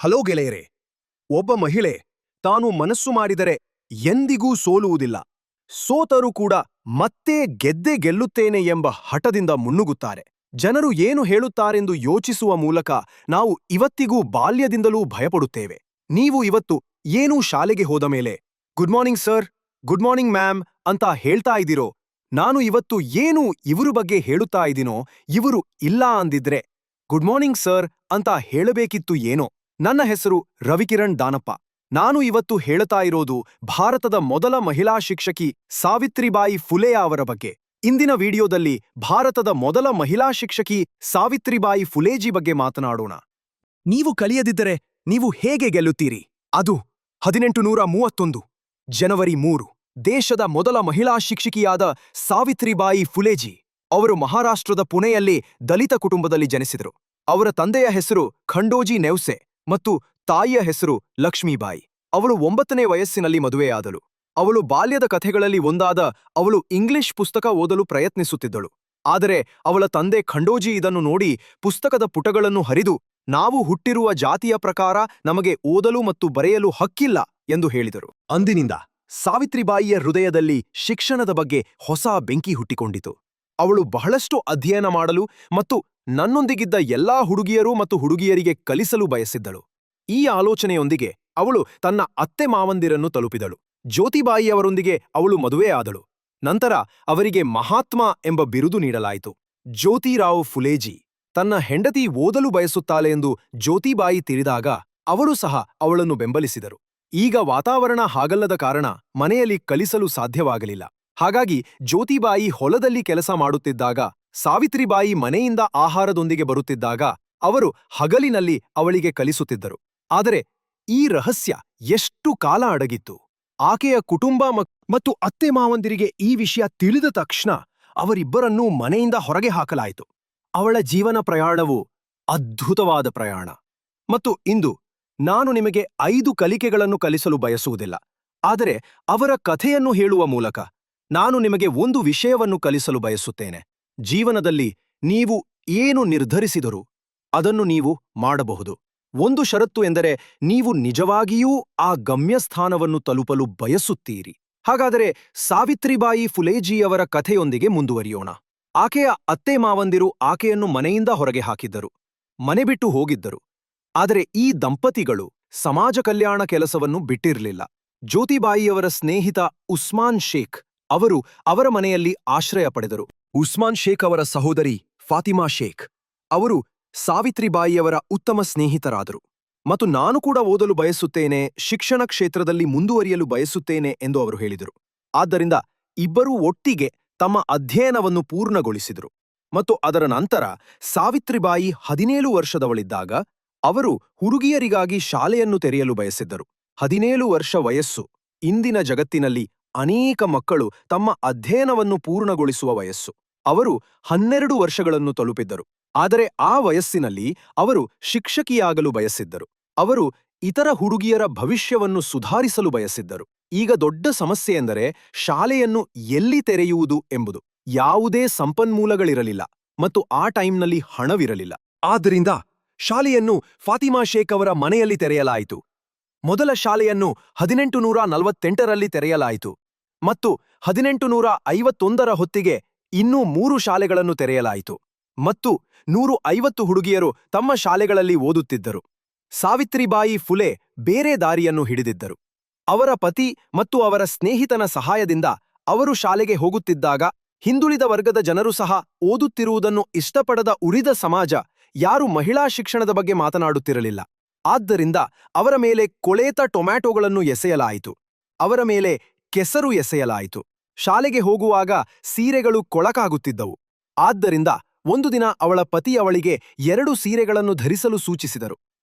Hello ಗೆಳೆಯರೆ. ಒಬ್ಬ ಮಹಿಳೆ ತಾನು ಮನಸ್ಸು ಮಾಡಿದರೆ ಎಂದಿಗೂ ಸೋಲುವುದಿಲ್ಲ, ಸೋತರೂ ಕೂಡ ಮತ್ತೆ ಗೆದ್ದೇ ಗೆಲ್ಲುತ್ತೇನೆ ಎಂಬ ಹಠದಿಂದ ಮುನ್ನುಗ್ಗುತ್ತಾರೆ. ಜನರು ಏನು ಹೇಳುತ್ತಾರೆಂದು ಯೋಚಿಸುವ ಮೂಲಕ ನಾವು ಇವತ್ತಿಗೂ ಬಾಲ್ಯದಿಂದಲೂ ಭಯಪಡುತ್ತೇವೆ. ನೀವು ಇವತ್ತು ಏನೂ ಶಾಲೆಗೆ ಹೋದ ಮೇಲೆ good morning sir, good morning ma'am ಅಂತ ಹೇಳ್ತಾ ಇದ್ದೀರೋ, ನಾನು ಇವತ್ತು ಏನು ಇವರು ಬಗ್ಗೆ ಹೇಳುತ್ತಾ ಇದ್ದೀನೋ ಇವರು ಇಲ್ಲ ಅಂದಿದ್ರೆ ಗುಡ್ ಮಾರ್ನಿಂಗ್ ಸರ್ ಅಂತ ಹೇಳಬೇಕಿತ್ತು ಏನೋ. ನನ್ನ ಹೆಸರು ರವಿಕಿರಣ್ ದಾನಪ್ಪ. ನಾನು ಇವತ್ತು ಹೇಳುತ್ತಾ ಇರೋದು ಭಾರತದ ಮೊದಲ ಮಹಿಳಾ ಶಿಕ್ಷಕಿ ಸಾವಿತ್ರಿಬಾಯಿ ಫುಲೆ ಅವರ ಬಗ್ಗೆ. ಇಂದಿನ ವಿಡಿಯೋದಲ್ಲಿ ಭಾರತದ ಮೊದಲ ಮಹಿಳಾ ಶಿಕ್ಷಕಿ ಸಾವಿತ್ರಿಬಾಯಿ ಫುಲೇಜಿ ಬಗ್ಗೆ ಮಾತನಾಡೋಣ. ನೀವು ಕಲಿಯದಿದ್ದರೆ ನೀವು ಹೇಗೆ ಗೆಲ್ಲುತ್ತೀರಿ? ಅದು 1831 ಜನವರಿ 3 ದೇಶದ ಮೊದಲ ಮಹಿಳಾ ಶಿಕ್ಷಕಿಯಾದ ಸಾವಿತ್ರಿಬಾಯಿ ಫುಲೇಜಿ ಅವರು ಮಹಾರಾಷ್ಟ್ರದ ಪುಣೆಯಲ್ಲಿ ದಲಿತ ಕುಟುಂಬದಲ್ಲಿ ಜನಿಸಿದರು. ಅವರ ತಂದೆಯ ಹೆಸರು ಖಂಡೋಜಿ ನೆವ್ಸೆ ಮತ್ತು ತಾಯಿಯ ಹೆಸರು ಲಕ್ಷ್ಮೀಬಾಯಿ. ಅವಳು 9ನೇ ವಯಸ್ಸಿನಲ್ಲಿ ಮದುವೆಯಾದಳು. ಅವಳು ಬಾಲ್ಯದ ಕಥೆಗಳಲ್ಲಿ ಒಂದಾದ ಅವಳು ಇಂಗ್ಲಿಷ್ ಪುಸ್ತಕ ಓದಲು ಪ್ರಯತ್ನಿಸುತ್ತಿದ್ದಳು. ಆದರೆ ಅವಳ ತಂದೆ ಖಂಡೋಜಿ ಇದನ್ನು ನೋಡಿ ಪುಸ್ತಕದ ಪುಟಗಳನ್ನು ಹರಿದು, ನಾವು ಹುಟ್ಟಿರುವ ಜಾತಿಯ ಪ್ರಕಾರ ನಮಗೆ ಓದಲು ಮತ್ತು ಬರೆಯಲು ಹಕ್ಕಿಲ್ಲ ಎಂದು ಹೇಳಿದರು. ಅಂದಿನಿಂದ ಸಾವಿತ್ರಿಬಾಯಿಯ ಹೃದಯದಲ್ಲಿ ಶಿಕ್ಷಣದ ಬಗ್ಗೆ ಹೊಸ ಬೆಂಕಿ ಹುಟ್ಟಿಕೊಂಡಿತು. ಅವಳು ಬಹಳಷ್ಟು ಅಧ್ಯಯನ ಮಾಡಲು ಮತ್ತು ನನ್ನೊಂದಿಗಿದ್ದ ಎಲ್ಲಾ ಹುಡುಗಿಯರು ಮತ್ತು ಹುಡುಗಿಯರಿಗೆ ಕಲಿಸಲು ಬಯಸಿದ್ದಳು. ಈ ಆಲೋಚನೆಯೊಂದಿಗೆ ಅವಳು ತನ್ನ ಅತ್ತೆ ಮಾವಂದಿರನ್ನು ತಲುಪಿದಳು. ಜ್ಯೋತಿಬಾಯಿಯವರೊಂದಿಗೆ ಅವಳು ಮದುವೆಯಾದಳು. ನಂತರ ಅವರಿಗೆ ಮಹಾತ್ಮ ಎಂಬ ಬಿರುದು ನೀಡಲಾಯಿತು. ಜ್ಯೋತಿರಾವ್ ಫುಲೇಜಿ ತನ್ನ ಹೆಂಡತಿ ಓದಲು ಬಯಸುತ್ತಾಳೆ ಎಂದು ಜ್ಯೋತಿಬಾಯಿ ತಿಳಿದಾಗ ಅವರು ಸಹ ಅವಳನ್ನು ಬೆಂಬಲಿಸಿದರು. ಈಗ ವಾತಾವರಣ ಹಾಗಲ್ಲದ ಕಾರಣ ಮನೆಯಲ್ಲಿ ಕಲಿಸಲು ಸಾಧ್ಯವಾಗಲಿಲ್ಲ. ಹಾಗಾಗಿ ಜ್ಯೋತಿಬಾಯಿ ಹೊಲದಲ್ಲಿ ಕೆಲಸ ಮಾಡುತ್ತಿದ್ದಾಗ, ಸಾವಿತ್ರಿಬಾಯಿ ಮನೆಯಿಂದ ಆಹಾರದೊಂದಿಗೆ ಬರುತ್ತಿದ್ದಾಗ ಅವರು ಹಗಲಿನಲ್ಲಿ ಅವಳಿಗೆ ಕಲಿಸುತ್ತಿದ್ದರು. ಆದರೆ ಈ ರಹಸ್ಯ ಎಷ್ಟು ಕಾಲ ಅಡಗಿತ್ತು? ಆಕೆಯ ಕುಟುಂಬ ಮತ್ತು ಅತ್ತೆ ಮಾವಂದಿರಿಗೆ ಈ ವಿಷಯ ತಿಳಿದ ತಕ್ಷಣ ಅವರಿಬ್ಬರನ್ನೂ ಮನೆಯಿಂದ ಹೊರಗೆ ಹಾಕಲಾಯಿತು. ಅವಳ ಜೀವನ ಪ್ರಯಾಣವು ಅದ್ಭುತವಾದ ಪ್ರಯಾಣ. ಮತ್ತು ಇಂದು ನಾನು ನಿಮಗೆ 5 ಕಲಿಕೆಗಳನ್ನು ಕಲಿಸಲು ಬಯಸುವುದಿಲ್ಲ, ಆದರೆ ಅವರ ಕಥೆಯನ್ನು ಹೇಳುವ ಮೂಲಕ ನಾನು ನಿಮಗೆ ಒಂದು ವಿಷಯವನ್ನು ಕಲಿಸಲು ಬಯಸುತ್ತೇನೆ. ಜೀವನದಲ್ಲಿ ನೀವು ಏನು ನಿರ್ಧರಿಸಿದರೂ ಅದನ್ನು ನೀವು ಮಾಡಬಹುದು. ಒಂದು ಷರತ್ತು ಎಂದರೆ ನೀವು ನಿಜವಾಗಿಯೂ ಆ ಗಮ್ಯಸ್ಥಾನವನ್ನು ತಲುಪಲು ಬಯಸುತ್ತೀರಿ. ಹಾಗಾದರೆ ಸಾವಿತ್ರಿಬಾಯಿ ಫುಲೇಜಿಯವರ ಕಥೆಯೊಂದಿಗೆ ಮುಂದುವರಿಯೋಣ. ಆಕೆಯ ಅತ್ತೆ ಮಾವಂದಿರು ಆಕೆಯನ್ನು ಮನೆಯಿಂದ ಹೊರಗೆ ಹಾಕಿದ್ದರು, ಮನೆ ಬಿಟ್ಟು ಹೋಗಿದ್ದರು. ಆದರೆ ಈ ದಂಪತಿಗಳು ಸಮಾಜ ಕಲ್ಯಾಣ ಕೆಲಸವನ್ನು ಬಿಟ್ಟಿರಲಿಲ್ಲ. ಜ್ಯೋತಿಬಾಯಿಯವರ ಸ್ನೇಹಿತ ಉಸ್ಮಾನ್ ಶೇಖ್ ಅವರು ಅವರ ಮನೆಯಲ್ಲಿ ಆಶ್ರಯ ಪಡೆದರು. ಉಸ್ಮಾನ್ ಶೇಖ್ ಅವರ ಸಹೋದರಿ ಫಾತಿಮಾ ಶೇಖ್ ಅವರು ಸಾವಿತ್ರಿಬಾಯಿಯವರ ಉತ್ತಮ ಸ್ನೇಹಿತರಾದರು. ಮತ್ತು ನಾನು ಕೂಡ ಓದಲು ಬಯಸುತ್ತೇನೆ, ಶಿಕ್ಷಣ ಕ್ಷೇತ್ರದಲ್ಲಿ ಮುಂದುವರಿಯಲು ಬಯಸುತ್ತೇನೆ ಎಂದು ಅವರು ಹೇಳಿದರು. ಆದ್ದರಿಂದ ಇಬ್ಬರೂ ಒಟ್ಟಿಗೆ ತಮ್ಮ ಅಧ್ಯಯನವನ್ನು ಪೂರ್ಣಗೊಳಿಸಿದರು. ಮತ್ತು ಅದರ ನಂತರ ಸಾವಿತ್ರಿಬಾಯಿ 17 ವರ್ಷದವಳಿದ್ದಾಗ ಅವರು ಹುಡುಗಿಯರಿಗಾಗಿ ಶಾಲೆಯನ್ನು ತೆರೆಯಲು ಬಯಸಿದ್ದರು. 17 ವರ್ಷ ವಯಸ್ಸು ಇಂದಿನ ಜಗತ್ತಿನಲ್ಲಿ ಅನೇಕ ಮಕ್ಕಳು ತಮ್ಮ ಅಧ್ಯಯನವನ್ನು ಪೂರ್ಣಗೊಳಿಸುವ ವಯಸ್ಸು. ಅವರು 12 ವರ್ಷಗಳನ್ನು ತಲುಪಿದ್ದರು. ಆದರೆ ಆ ವಯಸ್ಸಿನಲ್ಲಿ ಅವರು ಶಿಕ್ಷಕಿಯಾಗಲು ಬಯಸಿದ್ದರು. ಅವರು ಇತರ ಹುಡುಗಿಯರ ಭವಿಷ್ಯವನ್ನು ಸುಧಾರಿಸಲು ಬಯಸಿದ್ದರು. ಈಗ ದೊಡ್ಡ ಸಮಸ್ಯೆ ಎಂದರೆ ಶಾಲೆಯನ್ನು ಎಲ್ಲಿ ತೆರೆಯುವುದು ಎಂಬುದು. ಯಾವುದೇ ಸಂಪನ್ಮೂಲಗಳಿರಲಿಲ್ಲ ಮತ್ತು ಆ ಟೈಮ್ನಲ್ಲಿ ಹಣವಿರಲಿಲ್ಲ. ಆದ್ದರಿಂದ ಶಾಲೆಯನ್ನು ಫಾತಿಮಾ ಶೇಖ್ ಅವರ ಮನೆಯಲ್ಲಿ ತೆರೆಯಲಾಯಿತು. ಮೊದಲ ಶಾಲೆಯನ್ನು 1848ರಲ್ಲಿ ತೆರೆಯಲಾಯಿತು ಮತ್ತು 1851ರ ಹೊತ್ತಿಗೆ ಇನ್ನೂ 3 ಶಾಲೆಗಳನ್ನು ತೆರೆಯಲಾಯಿತು ಮತ್ತು 150 ಹುಡುಗಿಯರು ತಮ್ಮ ಶಾಲೆಗಳಲ್ಲಿ ಓದುತ್ತಿದ್ದರು. ಸಾವಿತ್ರಿಬಾಯಿ ಫುಲೆ ಬೇರೆ ದಾರಿಯನ್ನು ಹಿಡಿದಿದ್ದರು. ಅವರ ಪತಿ ಮತ್ತು ಅವರ ಸ್ನೇಹಿತನ ಸಹಾಯದಿಂದ ಅವರು ಶಾಲೆಗೆ ಹೋಗುತ್ತಿದ್ದಾಗ ಹಿಂದುಳಿದ ವರ್ಗದ ಜನರು ಸಹ ಓದುತ್ತಿರುವುದನ್ನು ಇಷ್ಟಪಡದ ಉಳಿದ ಸಮಾಜ ಯಾರು ಮಹಿಳಾ ಶಿಕ್ಷಣದ ಬಗ್ಗೆ ಮಾತನಾಡುತ್ತಿರಲಿಲ್ಲ. ಆದ್ದರಿಂದ ಅವರ ಮೇಲೆ ಕೊಳೆತ ಟೊಮ್ಯಾಟೊಗಳನ್ನು ಎಸೆಯಲಾಯಿತು. ಅವರ ಮೇಲೆ ಕೆಸರು ಎಸೆಯಲಾಯಿತು. ಶಾಲೆಗೆ ಹೋಗುವಾಗ ಸೀರೆಗಳು ಕೊಳಕಾಗುತ್ತಿದ್ದವು. ಆದ್ದರಿಂದ ಒಂದು ದಿನ ಅವಳ ಪತಿ ಅವಳಿಗೆ 2 ಸೀರೆಗಳನ್ನು ಧರಿಸಲು ಸೂಚಿಸಿದರು.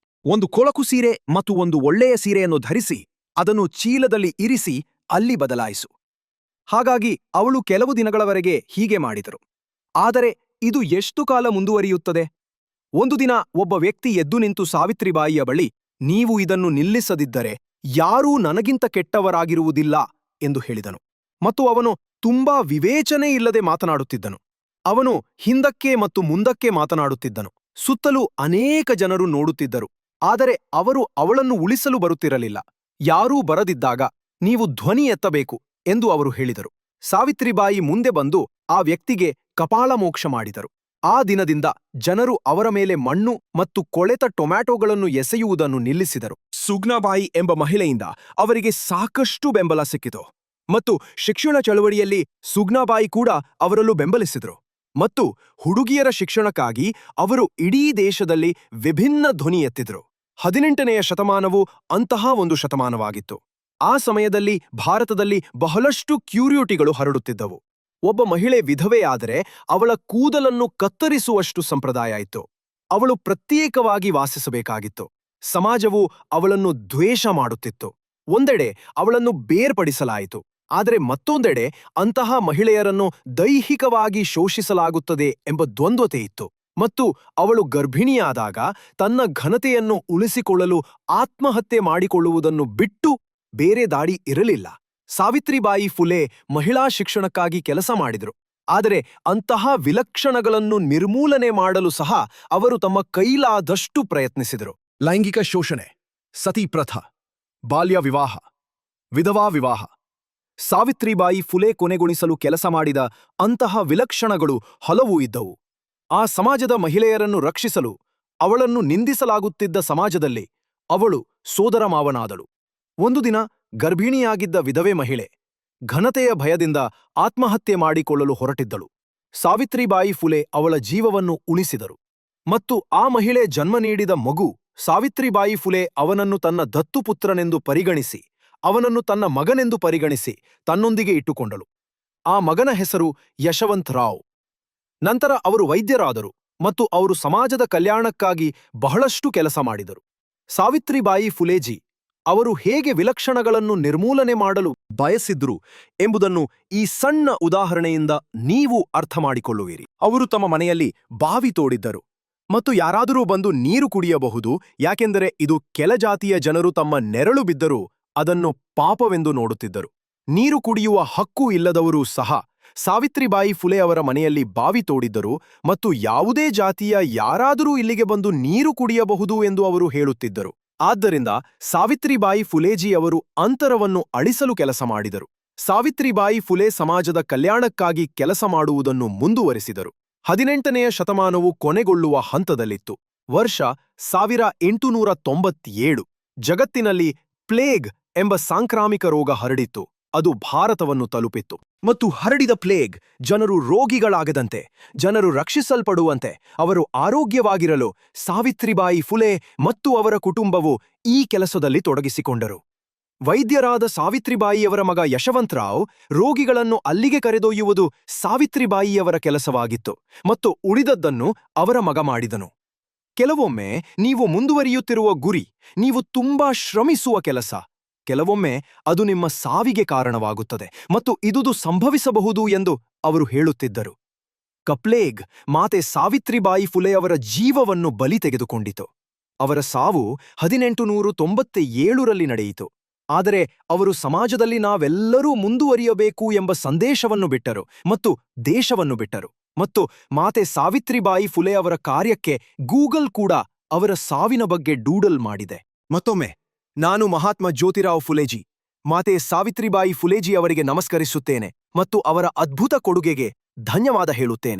ಒಂದು ಕೊಳಕು ಸೀರೆ ಮತ್ತು ಒಂದು ಒಳ್ಳೆಯ ಸೀರೆಯನ್ನು ಧರಿಸಿ ಅದನ್ನು ಚೀಲದಲ್ಲಿ ಇರಿಸಿ ಅಲ್ಲಿ ಬದಲಾಯಿಸು. ಹಾಗಾಗಿ ಅವಳು ಕೆಲವು ದಿನಗಳವರೆಗೆ ಹೀಗೆ ಮಾಡಿದರು. ಆದರೆ ಇದು ಎಷ್ಟು ಕಾಲ ಮುಂದುವರಿಯುತ್ತದೆ? ಒಂದು ದಿನ ಒಬ್ಬ ವ್ಯಕ್ತಿ ಎದ್ದು ನಿಂತು ಸಾವಿತ್ರಿಬಾಯಿಯ ಬಳಿ, ನೀವು ಇದನ್ನು ನಿಲ್ಲಿಸದಿದ್ದರೆ ಯಾರೂ ನನಗಿಂತ ಕೆಟ್ಟವರಾಗಿರುವುದಿಲ್ಲ ಎಂದು ಹೇಳಿದನು. ಮತ್ತು ಅವನು ತುಂಬಾ ವಿವೇಚನೆ ಇಲ್ಲದೆ ಮಾತನಾಡುತ್ತಿದ್ದನು. ಅವನು ಹಿಂದಕ್ಕೆ ಮತ್ತು ಮುಂದಕ್ಕೆ ಮಾತನಾಡುತ್ತಿದ್ದನು. ಸುತ್ತಲೂ ಅನೇಕ ಜನರು ನೋಡುತ್ತಿದ್ದರು. ಆದರೆ ಅವರು ಅವಳನ್ನು ಉಳಿಸಲು ಬರುತ್ತಿರಲಿಲ್ಲ. ಯಾರೂ ಬರದಿದ್ದಾಗ ನೀವು ಧ್ವನಿ ಎತ್ತಬೇಕು ಎಂದು ಅವರು ಹೇಳಿದರು. ಸಾವಿತ್ರಿಬಾಯಿ ಮುಂದೆ ಬಂದು ಆ ವ್ಯಕ್ತಿಗೆ ಕಪಾಳಮೋಕ್ಷ ಮಾಡಿದರು. ಆ ದಿನದಿಂದ ಜನರು ಅವರ ಮೇಲೆ ಮಣ್ಣು ಮತ್ತು ಕೊಳೆತ ಟೊಮ್ಯಾಟೊಗಳನ್ನು ಎಸೆಯುವುದನ್ನು ನಿಲ್ಲಿಸಿದರು. ಸುಗ್ನಾಬಾಯಿ ಎಂಬ ಮಹಿಳೆಯಿಂದ ಅವರಿಗೆ ಸಾಕಷ್ಟು ಬೆಂಬಲ ಸಿಕ್ಕಿತು ಮತ್ತು ಶಿಕ್ಷಣ ಚಳವಳಿಯಲ್ಲಿ ಸುಗ್ನಾಬಾಯಿ ಕೂಡ ಅವರಲ್ಲೂ ಬೆಂಬಲಿಸಿದರು. ಮತ್ತು ಹುಡುಗಿಯರ ಶಿಕ್ಷಣಕ್ಕಾಗಿ ಅವರು ಇಡೀ ದೇಶದಲ್ಲಿ ವಿಭಿನ್ನ ಧ್ವನಿ ಎತ್ತಿದರು. 18ನೆಯ ಶತಮಾನವು ಅಂತಹ ಒಂದು ಶತಮಾನವಾಗಿತ್ತು. ಆ ಸಮಯದಲ್ಲಿ ಭಾರತದಲ್ಲಿ ಬಹಳಷ್ಟು ಕ್ಯೂರಿಯೋಟಿಗಳು ಹರಡುತ್ತಿದ್ದವು. ಒಬ್ಬ ಮಹಿಳೆ ವಿಧವೆಯಾದರೆ ಅವಳ ಕೂದಲನ್ನು ಕತ್ತರಿಸುವಷ್ಟು ಸಂಪ್ರದಾಯ ಇತ್ತು. ಅವಳು ಪ್ರತ್ಯೇಕವಾಗಿ ವಾಸಿಸಬೇಕಾಗಿತ್ತು. ಸಮಾಜವು ಅವಳನ್ನು ದ್ವೇಷ ಮಾಡುತ್ತಿತ್ತು. ಒಂದೆಡೆ ಅವಳನ್ನು ಬೇರ್ಪಡಿಸಲಾಯಿತು, ಆದರೆ ಮತ್ತೊಂದೆಡೆ ಅಂತಹ ಮಹಿಳೆಯರನ್ನು ದೈಹಿಕವಾಗಿ ಶೋಷಿಸಲಾಗುತ್ತದೆ ಎಂಬ ದ್ವಂದ್ವತೆ ಇತ್ತು. ಮತ್ತು ಅವಳು ಗರ್ಭಿಣಿಯಾದಾಗ ತನ್ನ ಘನತೆಯನ್ನು ಉಳಿಸಿಕೊಳ್ಳಲು ಆತ್ಮಹತ್ಯೆ ಮಾಡಿಕೊಳ್ಳುವುದನ್ನು ಬಿಟ್ಟು ಬೇರೆ ದಾರಿ ಇರಲಿಲ್ಲ. ಸಾವಿತ್ರಿಬಾಯಿ ಫುಲೆ ಮಹಿಳಾ ಶಿಕ್ಷಣಕ್ಕಾಗಿ ಕೆಲಸ ಮಾಡಿದರು, ಆದರೆ ಅಂತಹ ವಿಲಕ್ಷಣಗಳನ್ನು ನಿರ್ಮೂಲನೆ ಮಾಡಲು ಸಹ ಅವರು ತಮ್ಮ ಕೈಲಾದಷ್ಟು ಪ್ರಯತ್ನಿಸಿದರು. ಲೈಂಗಿಕ ಶೋಷಣೆ, ಸತೀಪ್ರಥ, ಬಾಲ್ಯ ವಿವಾಹ, ವಿಧವಾ ವಿವಾಹ. ಸಾವಿತ್ರಿಬಾಯಿ ಫುಲೆ ಕೊನೆಗೊಳಿಸಲು ಕೆಲಸ ಮಾಡಿದ ಅಂತಹ ವಿಲಕ್ಷಣಗಳು ಹಲವು ಇದ್ದವು. ಆ ಸಮಾಜದ ಮಹಿಳೆಯರನ್ನು ರಕ್ಷಿಸಲು ಅವಳನ್ನು ನಿಂದಿಸಲಾಗುತ್ತಿದ್ದ ಸಮಾಜದಲ್ಲಿ ಅವಳು ಸೋದರ ಮಾವನಾದಳು. ಒಂದು ದಿನ ಗರ್ಭಿಣಿಯಾಗಿದ್ದ ವಿಧವೆ ಮಹಿಳೆ ಘನತೆಯ ಭಯದಿಂದ ಆತ್ಮಹತ್ಯೆ ಮಾಡಿಕೊಳ್ಳಲು ಹೊರಟಿದ್ದಳು. ಸಾವಿತ್ರಿಬಾಯಿ ಫುಲೆ ಅವಳ ಜೀವವನ್ನು ಉಳಿಸಿದರು ಮತ್ತು ಆ ಮಹಿಳೆ ಜನ್ಮ ನೀಡಿದ ಮಗು ಸಾವಿತ್ರಿಬಾಯಿ ಫುಲೆ ಅವನನ್ನು ತನ್ನ ದತ್ತುಪುತ್ರನೆಂದು ಪರಿಗಣಿಸಿ ಅವನನ್ನು ತನ್ನ ಮಗನೆಂದು ಪರಿಗಣಿಸಿ ತನ್ನೊಂದಿಗೆ ಇಟ್ಟುಕೊಂಡಳು. ಆ ಮಗನ ಹೆಸರು ಯಶವಂತ್ ರಾವ್. ನಂತರ ಅವರು ವೈದ್ಯರಾದರು ಮತ್ತು ಅವರು ಸಮಾಜದ ಕಲ್ಯಾಣಕ್ಕಾಗಿ ಬಹಳಷ್ಟು ಕೆಲಸ ಮಾಡಿದರು. ಸಾವಿತ್ರಿಬಾಯಿ ಫುಲೇಜಿ ಅವರು ಹೇಗೆ ವಿಲಕ್ಷಣಗಳನ್ನು ನಿರ್ಮೂಲನೆ ಮಾಡಲು ಬಯಸಿದ್ರು ಎಂಬುದನ್ನು ಈ ಸಣ್ಣ ಉದಾಹರಣೆಯಿಂದ ನೀವು ಅರ್ಥಮಾಡಿಕೊಳ್ಳುವಿರಿ. ಅವರು ತಮ್ಮ ಮನೆಯಲ್ಲಿ ಬಾವಿ ತೋಡಿದ್ದರು ಮತ್ತು ಯಾರಾದರೂ ಬಂದು ನೀರು ಕುಡಿಯಬಹುದು, ಯಾಕೆಂದರೆ ಇದು ಕೆಳಜಾತಿಯ ಜನರು ತಮ್ಮ ನೆರಳು ಬಿದ್ದರೂ ಅದನ್ನು ಪಾಪವೆಂದು ನೋಡುತ್ತಿದ್ದರು. ನೀರು ಕುಡಿಯುವ ಹಕ್ಕು ಇಲ್ಲದವರೂ ಸಹ ಸಾವಿತ್ರಿಬಾಯಿ ಫುಲೆ ಅವರ ಮನೆಯಲ್ಲಿ ಬಾವಿ ತೋಡಿದ್ದರು ಮತ್ತು ಯಾವುದೇ ಜಾತಿಯ ಯಾರಾದರೂ ಇಲ್ಲಿಗೆ ಬಂದು ನೀರು ಕುಡಿಯಬಹುದು ಎಂದು ಅವರು ಹೇಳುತ್ತಿದ್ದರು. ಆದ್ದರಿಂದ ಸಾವಿತ್ರಿಬಾಯಿ ಫುಲೇಜಿ ಅವರು ಅಂತರವನ್ನು ಅಳಿಸಲು ಕೆಲಸ ಮಾಡಿದರು. ಸಾವಿತ್ರಿಬಾಯಿ ಫುಲೆ ಸಮಾಜದ ಕಲ್ಯಾಣಕ್ಕಾಗಿ ಕೆಲಸ ಮಾಡುವುದನ್ನು ಮುಂದುವರೆಸಿದರು. 18ನೆಯ ಶತಮಾನವು ಕೊನೆಗೊಳ್ಳುವ ಹಂತದಲ್ಲಿತ್ತು. ವರ್ಷ 1897 ಜಗತ್ತಿನಲ್ಲಿ ಪ್ಲೇಗ್ ಎಂಬ ಸಾಂಕ್ರಾಮಿಕ ರೋಗ ಹರಡಿತ್ತು. ಅದು ಭಾರತವನ್ನು ತಲುಪಿತ್ತು ಮತ್ತು ಹರಡಿದ ಪ್ಲೇಗ್ ಜನರು ರೋಗಿಗಳಾಗದಂತೆ, ಜನರು ರಕ್ಷಿಸಲ್ಪಡುವಂತೆ, ಅವರು ಆರೋಗ್ಯವಾಗಿರಲು ಸಾವಿತ್ರಿಬಾಯಿ ಫುಲೆ ಮತ್ತು ಅವರ ಕುಟುಂಬವು ಈ ಕೆಲಸದಲ್ಲಿ ತೊಡಗಿಸಿಕೊಂಡರು. ವೈದ್ಯರಾದ ಸಾವಿತ್ರಿಬಾಯಿಯವರ ಮಗ ಯಶವಂತರಾವ್ ರೋಗಿಗಳನ್ನು ಅಲ್ಲಿಗೆ ಕರೆದೊಯ್ಯುವುದು ಸಾವಿತ್ರಿಬಾಯಿಯವರ ಕೆಲಸವಾಗಿತ್ತು ಮತ್ತು ಉಳಿದದ್ದನ್ನು ಅವರ ಮಗ ಮಾಡಿದನು. ಕೆಲವೊಮ್ಮೆ ನೀವು ಮುಂದುವರಿಯುತ್ತಿರುವ ಗುರಿ, ನೀವು ತುಂಬಾ ಶ್ರಮಿಸುವ ಕೆಲಸ, ಕೆಲವೊಮ್ಮೆ ಅದು ನಿಮ್ಮ ಸಾವಿಗೆ ಕಾರಣವಾಗುತ್ತದೆ ಮತ್ತು ಇದುದು ಸಂಭವಿಸಬಹುದು ಎಂದು ಅವರು ಹೇಳುತ್ತಿದ್ದರು. ಕಪ್ಲೇಗ್ ಮಾತೆ ಸಾವಿತ್ರಿಬಾಯಿ ಫುಲೆಯವರ ಜೀವವನ್ನು ಬಲಿ ತೆಗೆದುಕೊಂಡಿತು. ಅವರ ಸಾವು 1897ರಲ್ಲಿ ನಡೆಯಿತು. ಆದರೆ ಅವರು ಸಮಾಜದಲ್ಲಿ ನಾವೆಲ್ಲರೂ ಮುಂದುವರಿಯಬೇಕು ಎಂಬ ಸಂದೇಶವನ್ನು ಬಿಟ್ಟರು ಮತ್ತು ದೇಶವನ್ನು ಬಿಟ್ಟರು. ಮತ್ತು ಮಾತೆ ಸಾವಿತ್ರಿಬಾಯಿ ಫುಲೆ ಅವರ ಕಾರ್ಯಕ್ಕೆ ಗೂಗಲ್ ಕೂಡ ಅವರ ಸಾವಿನ ಬಗ್ಗೆ ಡೂಡಲ್ ಮಾಡಿದೆ. ಮತ್ತೊಮ್ಮೆ ನಾನು ಮಹಾತ್ಮ ಜ್ಯೋತಿರಾವ್ ಫುಲೇಜಿ, ಮಾತೆ ಸಾವಿತ್ರಿಬಾಯಿ ಫುಲೇಜಿ ಅವರಿಗೆ ನಮಸ್ಕರಿಸುತ್ತೇನೆ ಮತ್ತು ಅವರ ಅದ್ಭುತ ಕೊಡುಗೆಗೆ ಧನ್ಯವಾದ ಹೇಳುತ್ತೇನೆ.